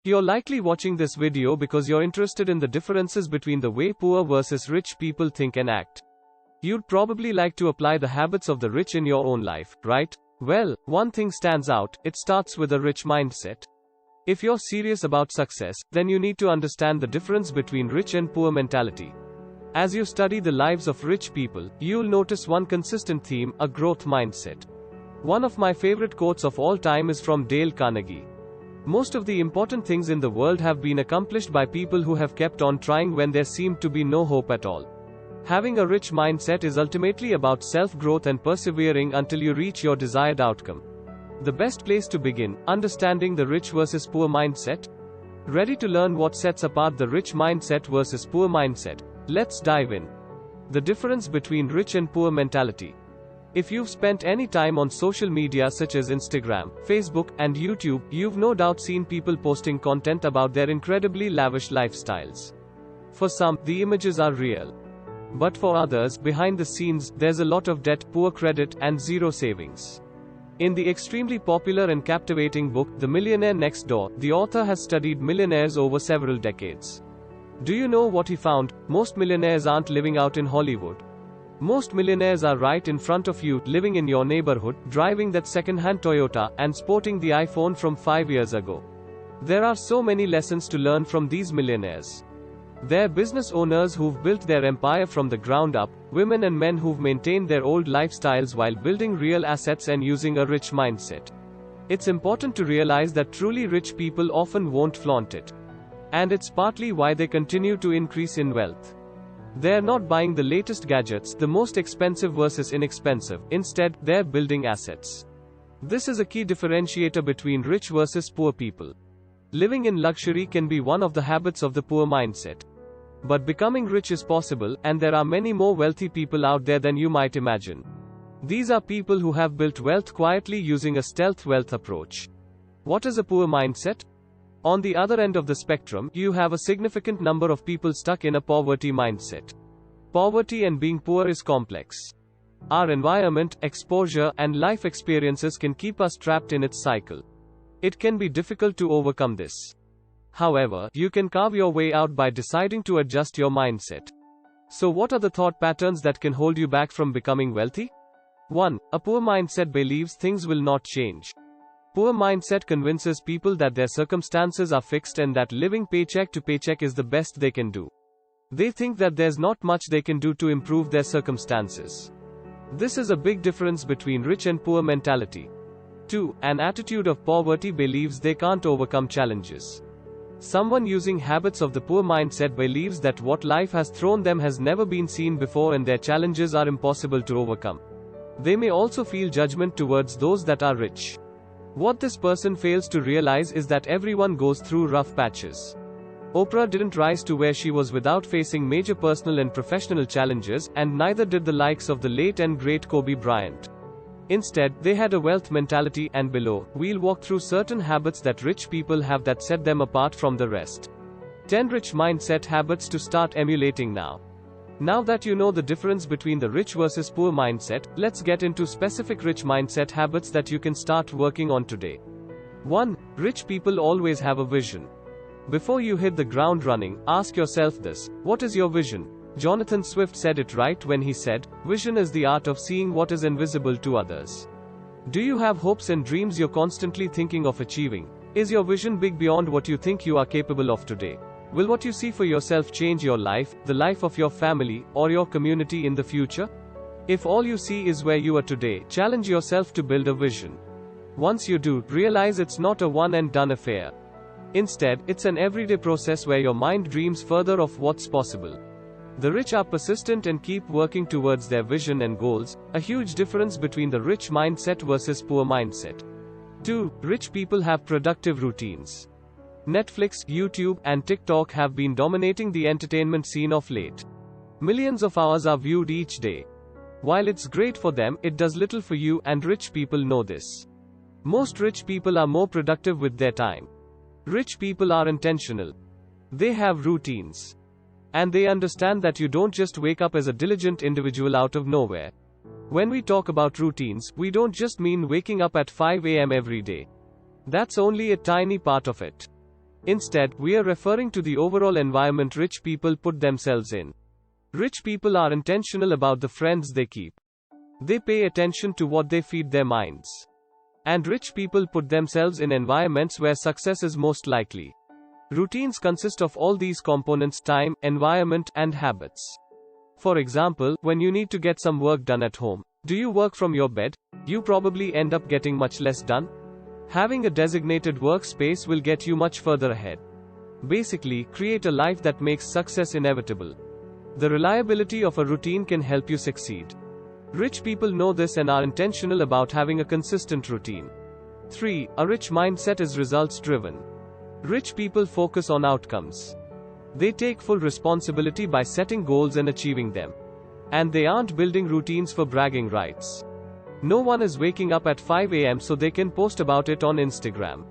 You're likely watching this video because you're interested in the differences between the way poor versus rich people think and act. You'd probably like to apply the habits of the rich in your own life, right? Well, one thing stands out: it starts with a rich mindset. If you're serious about success, then you need to understand the difference between rich and poor mentality. As you study the lives of rich people, you'll notice one consistent theme: a growth mindset. One of my favorite quotes of all time is from Dale Carnegie. Most of the important things in the world have been accomplished by people who have kept on trying when there seemed to be no hope at all. Having a rich mindset is ultimately about self-growth and persevering until you reach your desired outcome. The best place to begin: understanding the rich versus poor mindset. Ready to learn what sets apart the rich mindset versus poor mindset? Let's dive in. The difference between rich and poor mentality. If you've spent any time on social media such as Instagram, Facebook, and YouTube, you've no doubt seen people posting content about their incredibly lavish lifestyles. For some, the images are real. But for others, behind the scenes, there's a lot of debt, poor credit, and zero savings. In the extremely popular and captivating book, The Millionaire Next Door, the author has studied millionaires over several decades. Do you know what he found? Most millionaires aren't living out in Hollywood. Most millionaires are right in front of you, living in your neighborhood, driving that second-hand Toyota, and sporting the iPhone from 5 years ago. There are so many lessons to learn from these millionaires. They're business owners who've built their empire from the ground up, women and men who've maintained their old lifestyles while building real assets and using a rich mindset. It's important to realize that truly rich people often won't flaunt it. And it's partly why they continue to increase in wealth. They're not buying the latest gadgets, the most expensive versus inexpensive. Instead, they're building assets. This is a key differentiator between rich versus poor people. Living in luxury can be one of the habits of the poor mindset. But becoming rich is possible, and there are many more wealthy people out there than you might imagine. These are people who have built wealth quietly using a stealth wealth approach. What is a poor mindset? On the other end of the spectrum, you have a significant number of people stuck in a poverty mindset. Poverty and being poor is complex. Our environment, exposure, and life experiences can keep us trapped in its cycle. It can be difficult to overcome this. However, you can carve your way out by deciding to adjust your mindset. So what are the thought patterns that can hold you back from becoming wealthy? 1. A poor mindset believes things will not change. Poor mindset convinces people that their circumstances are fixed and that living paycheck to paycheck is the best they can do. They think that there's not much they can do to improve their circumstances. This is a big difference between rich and poor mentality. 2. An attitude of poverty believes they can't overcome challenges. Someone using habits of the poor mindset believes that what life has thrown them has never been seen before and their challenges are impossible to overcome. They may also feel judgment towards those that are rich. What this person fails to realize is that everyone goes through rough patches. Oprah didn't rise to where she was without facing major personal and professional challenges, and neither did the likes of the late and great Kobe Bryant. Instead, they had a wealth mentality, and below, we'll walk through certain habits that rich people have that set them apart from the rest. 10 rich mindset habits to start emulating now. Now that you know the difference between the rich versus poor mindset, let's get into specific rich mindset habits that you can start working on today. 1. Rich people always have a vision. Before you hit the ground running, ask yourself this: what is your vision? Jonathan Swift said it right when he said, "Vision is the art of seeing what is invisible to others." Do you have hopes and dreams you're constantly thinking of achieving? Is your vision big beyond what you think you are capable of today? Will what you see for yourself change your life, the life of your family, or your community in the future? If all you see is where you are today, challenge yourself to build a vision. Once you do, realize it's not a one-and-done affair. Instead, it's an everyday process where your mind dreams further of what's possible. The rich are persistent and keep working towards their vision and goals, a huge difference between the rich mindset versus poor mindset. 2. Rich people have productive routines. Netflix, YouTube, and TikTok have been dominating the entertainment scene of late. Millions of hours are viewed each day. While it's great for them, it does little for you, and rich people know this. Most rich people are more productive with their time. Rich people are intentional. They have routines. And they understand that you don't just wake up as a diligent individual out of nowhere. When we talk about routines, we don't just mean waking up at 5 a.m. every day. That's only a tiny part of it. Instead, we are referring to the overall environment rich people put themselves in. Rich people are intentional about the friends they keep. They pay attention to what they feed their minds. And rich people put themselves in environments where success is most likely. Routines consist of all these components: time, environment, and habits. For example, when you need to get some work done at home, do you work from your bed? You probably end up getting much less done. Having a designated workspace will get you much further ahead. Basically, create a life that makes success inevitable. The reliability of a routine can help you succeed. Rich people know this and are intentional about having a consistent routine. 3. A rich mindset is results driven. Rich people focus on outcomes. They take full responsibility by setting goals and achieving them. And they aren't building routines for bragging rights. No one is waking up at 5 a.m. so they can post about it on Instagram.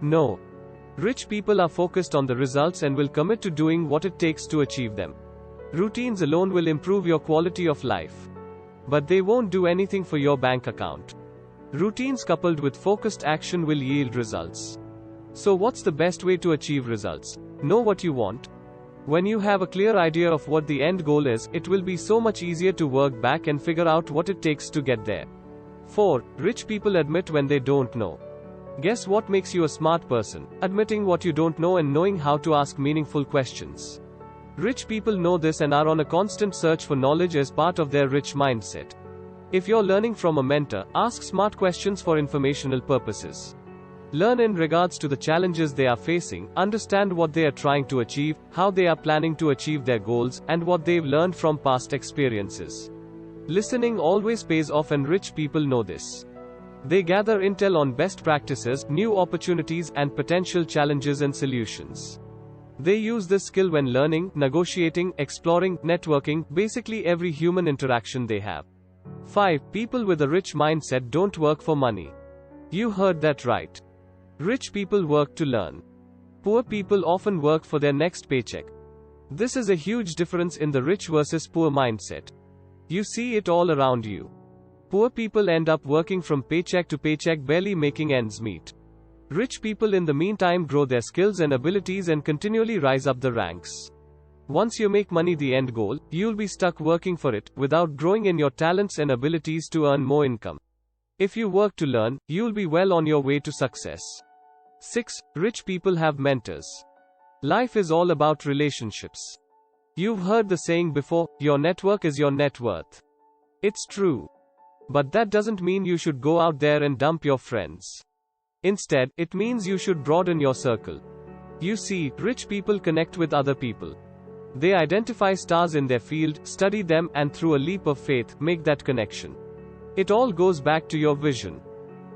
No. Rich people are focused on the results and will commit to doing what it takes to achieve them. Routines alone will improve your quality of life. But they won't do anything for your bank account. Routines coupled with focused action will yield results. So what's the best way to achieve results? Know what you want. When you have a clear idea of what the end goal is, it will be so much easier to work back and figure out what it takes to get there. 4. Rich people admit when they don't know. Guess what makes you a smart person? Admitting what you don't know and knowing how to ask meaningful questions. Rich people know this and are on a constant search for knowledge as part of their rich mindset. If you're learning from a mentor, ask smart questions for informational purposes. Learn in regards to the challenges they are facing, understand what they are trying to achieve, how they are planning to achieve their goals, and what they've learned from past experiences. Listening always pays off and rich people know this. They gather intel on best practices, new opportunities, and potential challenges and solutions. They use this skill when learning, negotiating, exploring, networking, basically every human interaction they have. 5. People with a rich mindset don't work for money. You heard that right. Rich people work to learn. Poor people often work for their next paycheck. This is a huge difference in the rich versus poor mindset. You see it all around you. Poor people end up working from paycheck to paycheck, barely making ends meet. Rich people in the meantime grow their skills and abilities and continually rise up the ranks. Once you make money the end goal, you'll be stuck working for it, without growing in your talents and abilities to earn more income. If you work to learn, you'll be well on your way to success. 6. Rich people have mentors. Life is all about relationships. You've heard the saying before, your network is your net worth. It's true. But that doesn't mean you should go out there and dump your friends. Instead, it means you should broaden your circle. You see, rich people connect with other people. They identify stars in their field, study them, and through a leap of faith, make that connection. It all goes back to your vision.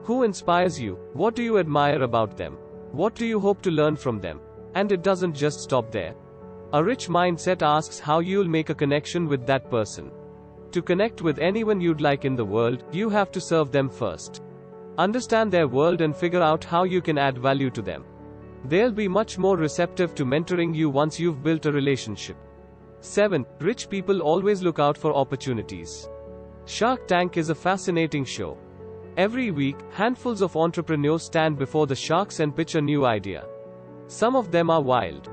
Who inspires you? What do you admire about them? What do you hope to learn from them? And it doesn't just stop there. A rich mindset asks how you'll make a connection with that person. To connect with anyone you'd like in the world, you have to serve them first. Understand their world and figure out how you can add value to them. They'll be much more receptive to mentoring you once you've built a relationship. 7. Rich people always look out for opportunities. Shark Tank is a fascinating show. Every week, handfuls of entrepreneurs stand before the sharks and pitch a new idea. Some of them are wild.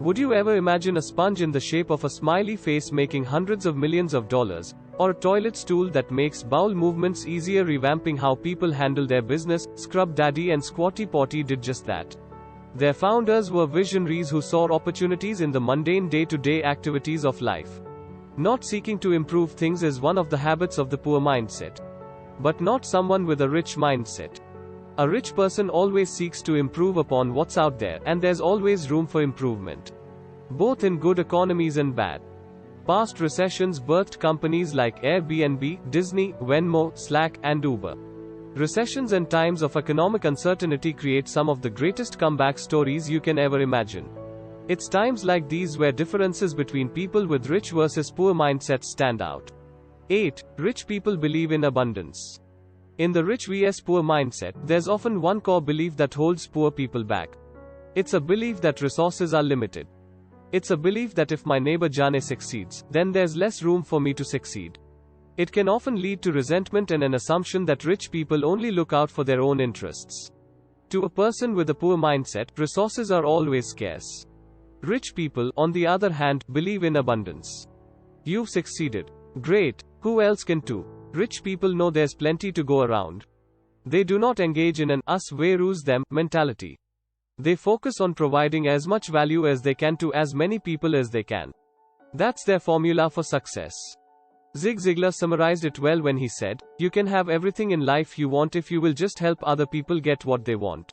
Would you ever imagine a sponge in the shape of a smiley face making hundreds of millions of dollars, or a toilet stool that makes bowel movements easier, revamping how people handle their business? Scrub Daddy and Squatty Potty did just that. Their founders were visionaries who saw opportunities in the mundane day-to-day activities of life. Not seeking to improve things is one of the habits of the poor mindset. But not someone with a rich mindset. A rich person always seeks to improve upon what's out there, and there's always room for improvement. Both in good economies and bad. Past recessions birthed companies like Airbnb, Disney, Venmo, Slack, and Uber. Recessions and times of economic uncertainty create some of the greatest comeback stories you can ever imagine. It's times like these where differences between people with rich versus poor mindsets stand out. 8. Rich people believe in abundance. In the rich vs poor mindset, there's often one core belief that holds poor people back. It's a belief that resources are limited. It's a belief that if my neighbor Jane succeeds, then there's less room for me to succeed. It can often lead to resentment and an assumption that rich people only look out for their own interests. To a person with a poor mindset, resources are always scarce. Rich people, on the other hand, believe in abundance. You've succeeded. Great. Who else can too? Rich people know there's plenty to go around. They do not engage in an us versus them mentality. They focus on providing as much value as they can to as many people as they can. That's their formula for success. Zig Ziglar summarized it well when he said, "You can have everything in life you want if you will just help other people get what they want."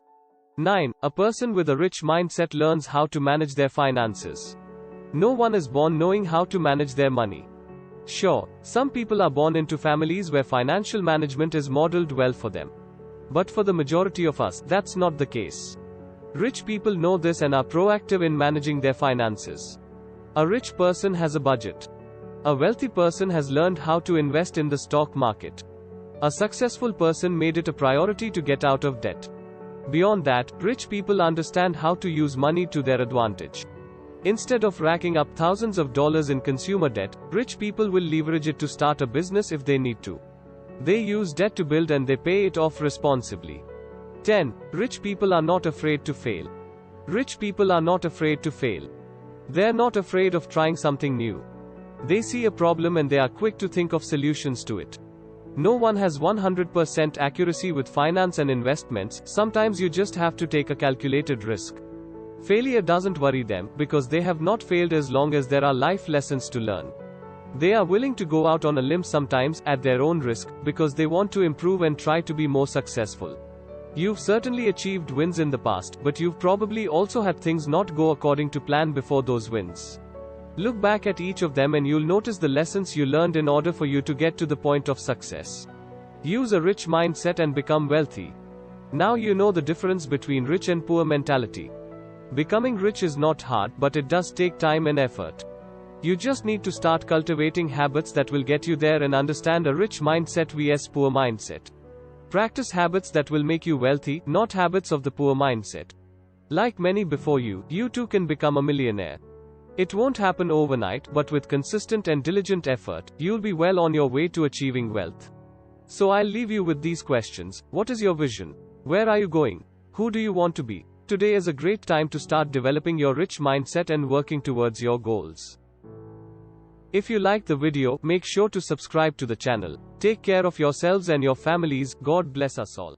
9. A person with a rich mindset learns how to manage their finances. No one is born knowing how to manage their money. Sure, some people are born into families where financial management is modeled well for them. But for the majority of us, that's not the case. Rich people know this and are proactive in managing their finances. A rich person has a budget. A wealthy person has learned how to invest in the stock market. A successful person made it a priority to get out of debt. Beyond that, rich people understand how to use money to their advantage. Instead of racking up thousands of dollars in consumer debt, rich people will leverage it to start a business if they need to. They use debt to build and they pay it off responsibly. 10. Rich people are not afraid to fail. Rich people are not afraid to fail. They're not afraid of trying something new. They see a problem and they are quick to think of solutions to it. No one has 100% accuracy with finance and investments. Sometimes you just have to take a calculated risk. Failure doesn't worry them, because they have not failed as long as there are life lessons to learn. They are willing to go out on a limb sometimes, at their own risk, because they want to improve and try to be more successful. You've certainly achieved wins in the past, but you've probably also had things not go according to plan before those wins. Look back at each of them and you'll notice the lessons you learned in order for you to get to the point of success. Use a rich mindset and become wealthy. Now you know the difference between rich and poor mentality. Becoming rich is not hard, but it does take time and effort. You just need to start cultivating habits that will get you there and understand a rich mindset vs poor mindset. Practice habits that will make you wealthy, not habits of the poor mindset. Like many before you, you too can become a millionaire. It won't happen overnight, but with consistent and diligent effort, you'll be well on your way to achieving wealth. So I'll leave you with these questions. What is your vision? Where are you going? Who do you want to be? Today is a great time to start developing your rich mindset and working towards your goals. If you liked the video, make sure to subscribe to the channel. Take care of yourselves and your families. God bless us all.